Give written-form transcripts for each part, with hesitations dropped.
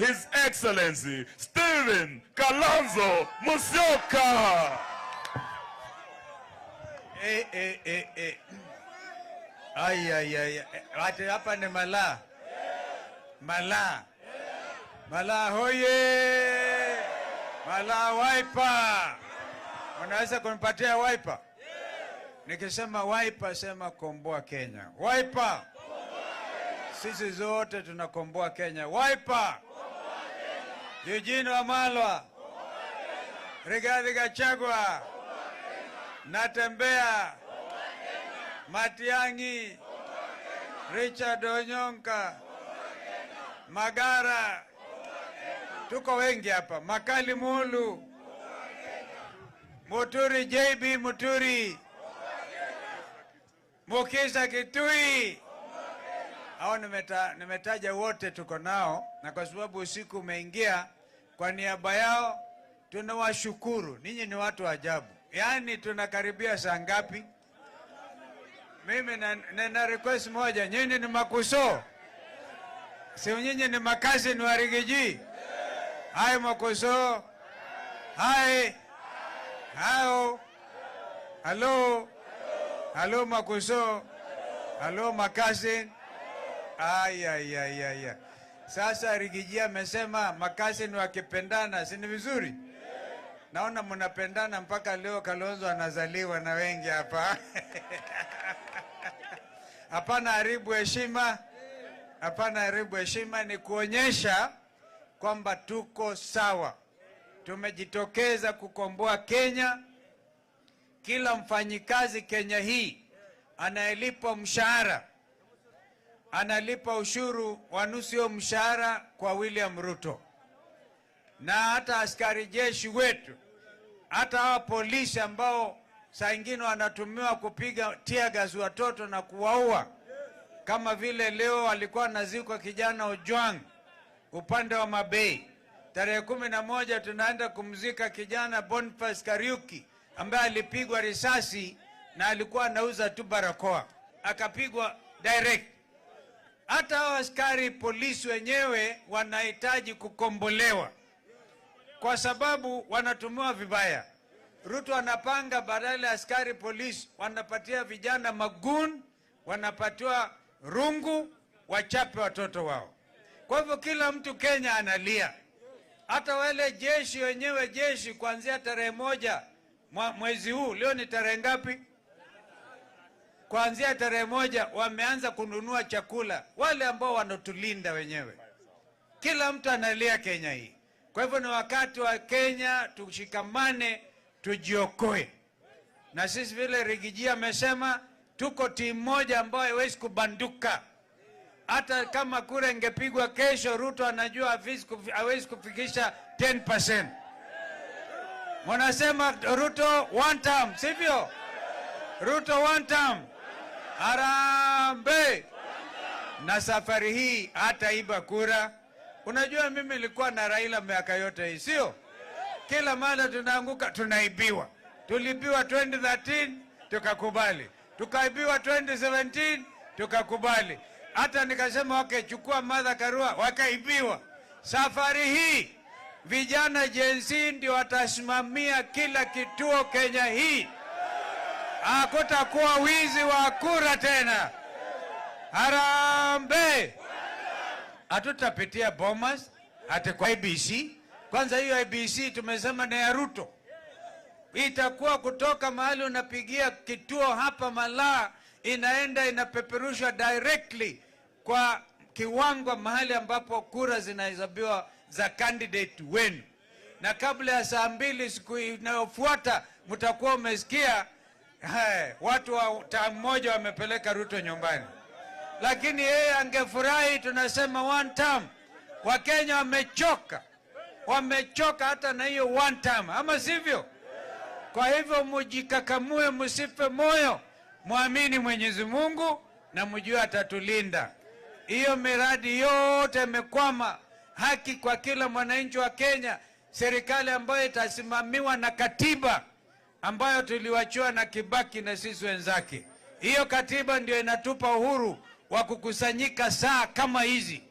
His Excellency Stephen Kalonzo Musyoka. Ay. Watu hapa ni Malaa. Malaa hoye. Malaa Wiper. Unaweza kunipatia Wiper? Nikisema Wiper sema komboa Kenya. Wiper. Sisi zote tunakomboa Kenya. Wiper. Eugene Wamalwa. Rigathi Gachagua. Natembeya. Matiang'i. Richard Onyonka. Magara. Tuko wengi hapa. Makali Mulu. Muturi JB Muturi. Mukisa Kitui. Hao nimetaja wote tuko nao, na kwa sababu usiku umeingia, kwa niaba yao tunawashukuru. Ninyi ni watu ajabu. Yaani tunakaribia saa ngapi? Mimi na request moja, nyinyi ni makuso. Si nyinyi ni makazi ni warigiji. Hai makuso. Hai. Hao. Hello makuso. Hello makazi. Ay. Sasa Rigiji amesema makazi ni wakipendana, si ni vizuri? Naona mnapendana mpaka leo Kalonzo anazaliwa na wengi hapa. Hapana haribu heshima. Hapana haribu heshima, ni kuonyesha kwamba tuko sawa. Tumejitokeza kukomboa Kenya. Kila mfanyikazi Kenya hii anayelipwa mshahara, analipa ushuru wa nusu mshahara kwa William Ruto. Na hata askari jeshi wetu, hata hawa polisi ambao saa ingine wanatumiwa kupiga tear gas watoto na kuwaua, kama vile leo alikuwa anazikwa kijana Ojwang upande wa Mabei. Tarehe 11 tunaenda kumzika kijana Boniface Kariuki ambaye alipigwa risasi na alikuwa anauza tu barakoa, akapigwa direct. Hata hao askari polisi wenyewe wanahitaji kukombolewa kwa sababu wanatumiwa vibaya. Ruto anapanga badala ya askari polisi wanapatia vijana magun, wanapatiwa rungu, wachape watoto wao. Kwa hivyo kila mtu Kenya analia. Hata wale jeshi wenyewe, jeshi kuanzia tarehe 1 mwezi huu, leo ni tarehe ngapi? Kuanzia tarehe 1 wameanza kununua chakula, wale ambao wanatulinda wenyewe. Kila mtu analia Kenya hii. Kwa hivyo ni wakati wa Kenya tushikamane, tujiokoe. Na sisi vile Rigiji amesema, tuko timu moja ambayo haiwezi kubanduka. Hata kama kura ingepigwa kesho, Ruto anajua hawezi kufikisha 10%. Mwanasema Ruto one term, sivyo? Ruto one term. Harambee. Na safari hii hata iba kura. Unajua mimi nilikuwa na Raila miaka yote hii, sio? Kila mara tunaanguka, tunaibiwa. Tulibiwa 2013, tukakubali. Tukaibiwa 2017, tukakubali. Hata nikasema chukua Martha Karua, wakaibiwa. Safari hii vijana Gen Z ndio watasimamia kila kituo Kenya hii. Hakutakuwa wizi wa kura tena. Harambee. Hatutapitia Bomas, hata kwa IBC. Kwanza hiyo IBC tumesema ni ya Ruto. Itakuwa kutoka mahali unapigia kituo hapa Malaa, inaenda inapeperushwa directly kwa kiwango mahali ambapo kura zinahesabiwa za candidate wenu. Na kabla ya saa 2 siku inayofuata mtakuwa umesikia watu wa tamu moja wamepeleka Ruto nyumbani. Lakini yeye angefurahi. Tunasema one term. Wakenya wamechoka hata na hiyo one term, ama sivyo? Kwa hivyo mujikakamue, msife moyo, muamini Mwenyezi Mungu na mjue atatulinda. Hiyo miradi yote imekwama. Haki kwa kila mwananchi wa Kenya, serikali ambayo itasimamiwa na katiba ambayo tuliwachiwa na Kibaki na sisi wenzake. Hiyo katiba ndio inatupa uhuru wa kukusanyika saa kama hizi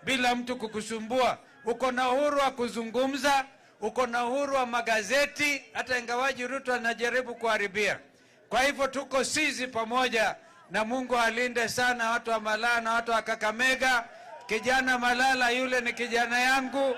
bila mtu kukusumbua. uko na uhuru wa kuzungumza, uko na uhuru wa magazeti, hata ingawaji Ruto anajaribu kuharibia. Kwa hivyo tuko sisi pamoja, na Mungu alinde sana watu wa Malaa na watu wa Kakamega. Kijana Malala yule ni kijana yangu.